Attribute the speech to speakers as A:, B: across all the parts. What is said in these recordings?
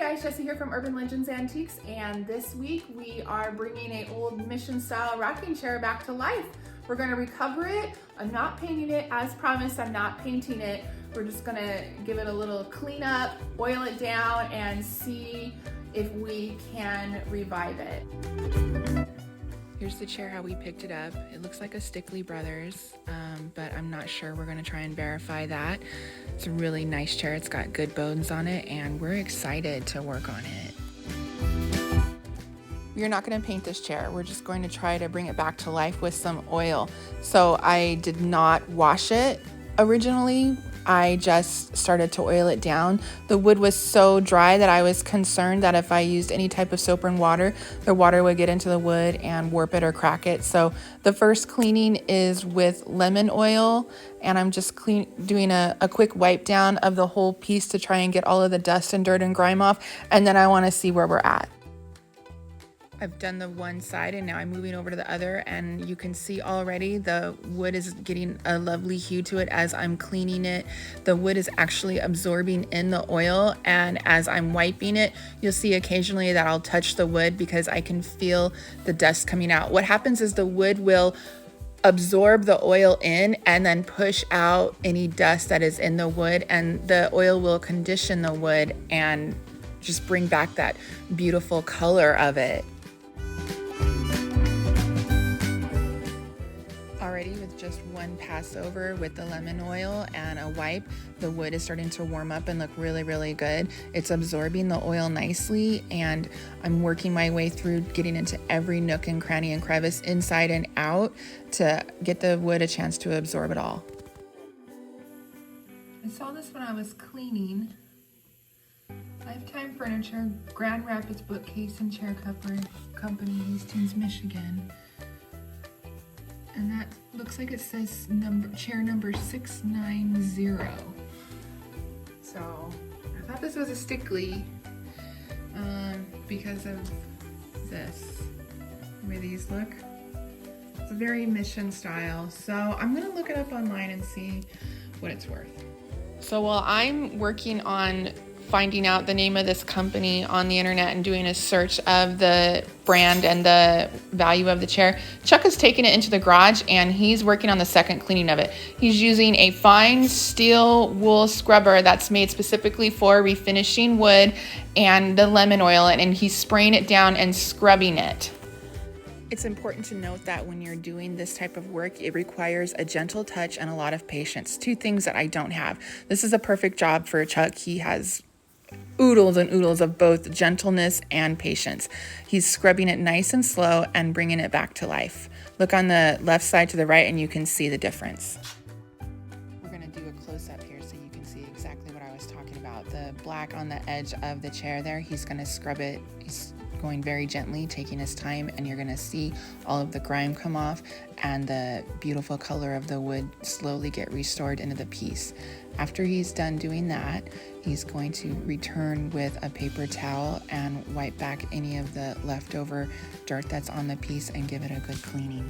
A: guys, Jessie here from Urban Legends Antiques, and this week we are bringing an old mission style rocking chair back to life. We're going to recover it. I'm not painting it, as promised. I'm not painting it. We're just going to give it a little cleanup, oil it down, and see if we can revive it. Here's the chair, how we picked it up. It looks like a Stickley Brothers, but I'm not sure. We're gonna try and verify that. It's a really nice chair. It's got good bones on it, and we're excited to work on it. We are not gonna paint this chair. We're just going to try to bring it back to life with some oil. So I did not wash it originally. I just started to oil it down. The wood was so dry that I was concerned that if I used any type of soap and water, the water would get into the wood and warp it or crack it. So the first cleaning is with lemon oil, and I'm just doing a quick wipe down of the whole piece to try and get all of the dust and dirt and grime off, and then I want to see where we're at. I've done the one side and now I'm moving over to the other, and you can see already the wood is getting a lovely hue to it as I'm cleaning it. The wood is actually absorbing in the oil, and as I'm wiping it, you'll see occasionally that I'll touch the wood because I can feel the dust coming out. What happens is the wood will absorb the oil in and then push out any dust that is in the wood, and the oil will condition the wood and just bring back that beautiful color of it. Already with just one pass over with the lemon oil and a wipe, the wood is starting to warm up and look really, really good. It's absorbing the oil nicely, and I'm working my way through getting into every nook and cranny and crevice inside and out to get the wood a chance to absorb it all. I saw this when I was cleaning Lifetime Furniture, Grand Rapids Bookcase and Chair Company, Hastings, Michigan. And that looks like it says chair number 690. So I thought this was a Stickley because of this, the way these look. It's a very mission style. So I'm gonna look it up online and see what it's worth. So while I'm working on finding out the name of this company on the internet and doing a search of the brand and the value of the chair, Chuck has taken it into the garage and he's working on the second cleaning of it. He's using a fine steel wool scrubber that's made specifically for refinishing wood and the lemon oil, and he's spraying it down and scrubbing it. It's important to note that when you're doing this type of work, it requires a gentle touch and a lot of patience. Two things that I don't have. This is a perfect job for Chuck. He has oodles and oodles of both gentleness and patience. He's scrubbing it nice and slow and bringing it back to life. Look on the left side to the right and you can see the difference. We're going to do a close-up here so you can see exactly what I was talking about. The black on the edge of the chair there, he's going to scrub it. He's going very gently, taking his time, and you're going to see all of the grime come off and the beautiful color of the wood slowly get restored into the piece. After he's done doing that, he's going to return with a paper towel and wipe back any of the leftover dirt that's on the piece and give it a good cleaning.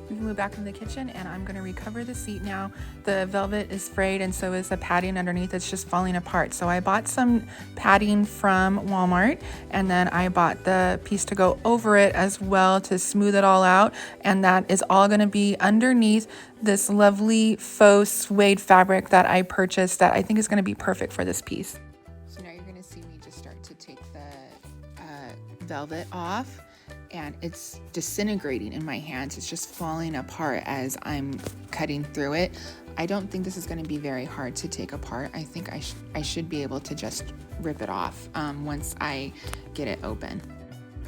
A: We've moved back in the kitchen and I'm going to recover the seat now. The velvet is frayed and so is the padding underneath. It's just falling apart. So I bought some padding from Walmart, and then I bought the piece to go over it as well to smooth it all out, and that is all going to be underneath this lovely faux suede fabric that I purchased that I think is going to be perfect for this piece. So now you're going to see me just start to take the velvet off, and it's disintegrating in my hands. It's just falling apart as I'm cutting through it. I don't think this is going to be very hard to take apart. I think I should be able to just rip it off once I get it open.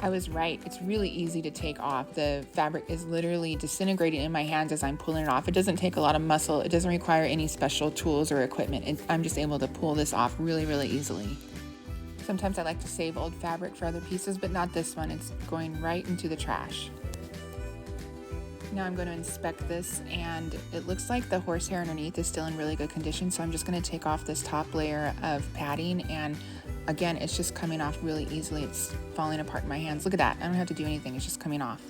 A: I was right. It's really easy to take off. The fabric is literally disintegrating in my hands as I'm pulling it off. It doesn't take a lot of muscle. It doesn't require any special tools or equipment. I'm just able to pull this off really, really easily. Sometimes I like to save old fabric for other pieces, but not this one. It's going right into the trash. Now I'm going to inspect this, and it looks like the horsehair underneath is still in really good condition, so I'm just going to take off this top layer of padding, and again, it's just coming off really easily. It's falling apart in my hands. Look at that. I don't have to do anything. It's just coming off.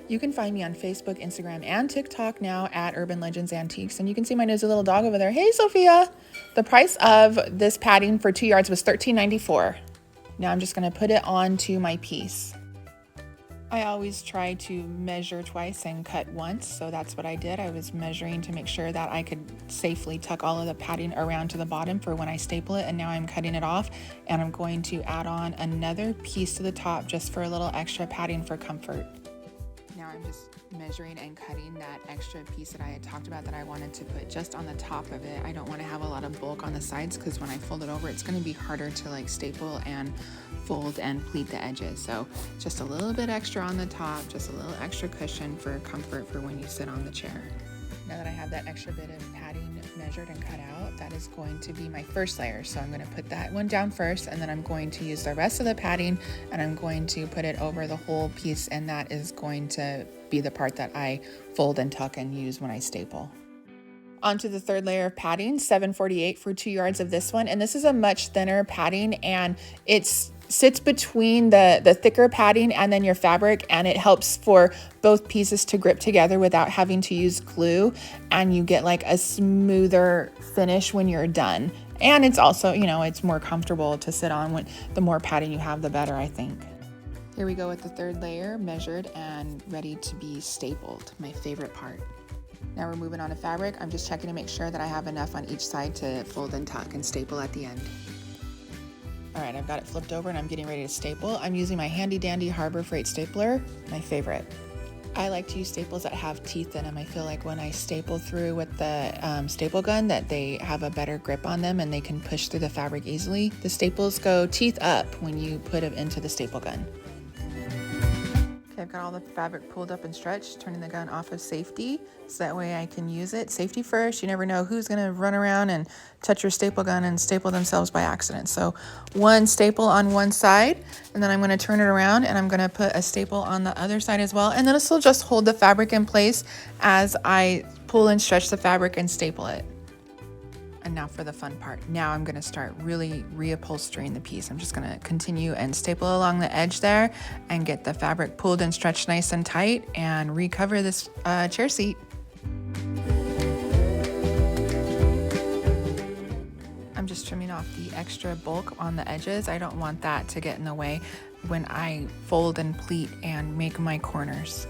A: You can find me on Facebook, Instagram, and TikTok now at Urban Legends Antiques. And you can see my nosy little dog over there. Hey, Sophia. The price of this padding for 2 yards was $13.94. Now I'm just going to put it onto my piece. I always try to measure twice and cut once, so that's what I did. I was measuring to make sure that I could safely tuck all of the padding around to the bottom for when I staple it, and now I'm cutting it off, and I'm going to add on another piece to the top just for a little extra padding for comfort. Now I'm just measuring and cutting that extra piece that I had talked about that I wanted to put just on the top of it. I don't want to have a lot of bulk on the sides because when I fold it over, it's going to be harder to like staple and fold and pleat the edges. So just a little bit extra on the top, just a little extra cushion for comfort for when you sit on the chair. Now that I have that extra bit of padding measured and cut out, that is going to be my first layer. So I'm going to put that one down first, and then I'm going to use the rest of the padding and I'm going to put it over the whole piece, and that is going to be the part that I fold and tuck and use when I staple. Onto the third layer of padding, $7.48 for 2 yards of this one. And this is a much thinner padding, and it sits between the thicker padding and then your fabric, and it helps for both pieces to grip together without having to use glue, and you get like a smoother finish when you're done. And it's also, you know, it's more comfortable to sit on. When the more padding you have, the better, I think. Here we go with the third layer, measured and ready to be stapled, my favorite part. Now we're moving on to fabric. I'm just checking to make sure that I have enough on each side to fold and tuck and staple at the end. All right, I've got it flipped over and I'm getting ready to staple. I'm using my handy dandy Harbor Freight stapler, my favorite. I like to use staples that have teeth in them. I feel like when I staple through with the staple gun that they have a better grip on them and they can push through the fabric easily. The staples go teeth up when you put them into the staple gun. Okay, I've got all the fabric pulled up and stretched, turning the gun off of safety so that way I can use it. Safety first. You never know who's going to run around and touch your staple gun and staple themselves by accident. So one staple on one side, and then I'm going to turn it around and I'm going to put a staple on the other side as well. And then this will just hold the fabric in place as I pull and stretch the fabric and staple it. And now for the fun part. Now I'm going to start really reupholstering the piece. I'm just going to continue and staple along the edge there and get the fabric pulled and stretched nice and tight and recover this chair seat. I'm just trimming off the extra bulk on the edges. I don't want that to get in the way when I fold and pleat and make my corners.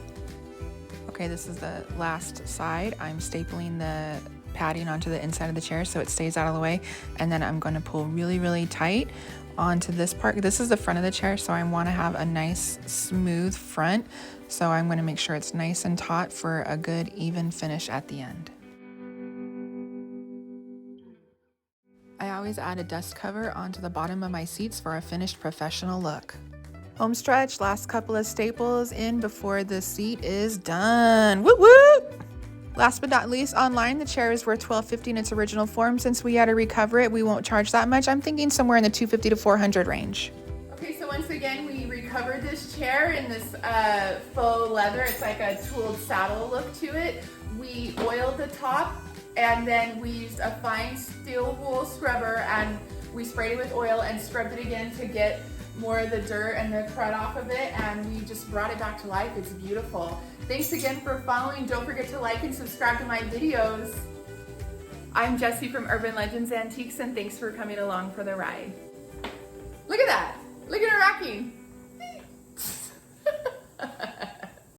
A: Okay, this is the last side. I'm stapling the padding onto the inside of the chair so it stays out of the way, and then I'm going to pull really, really tight onto this part. This is the front of the chair, so I want to have a nice smooth front, so I'm going to make sure it's nice and taut for a good even finish at the end. I always add a dust cover onto the bottom of my seats for a finished professional look. Home stretch, last couple of staples in before the seat is done. Woo woo! Last but not least, online, the chair is worth $12.50 in its original form. Since we had to recover it, we won't charge that much. I'm thinking somewhere in the $250 to $400 range. Okay, so once again, we recovered this chair in this faux leather. It's like a tooled saddle look to it. We oiled the top, and then we used a fine steel wool scrubber, and we sprayed it with oil and scrubbed it again to get more of the dirt and the crud off of it, and we just brought it back to life. It's beautiful. Thanks again for following. Don't forget to like and subscribe to my videos. I'm Jessie from Urban Legends Antiques, and thanks for coming along for the ride. Look at that. Look at her rocking.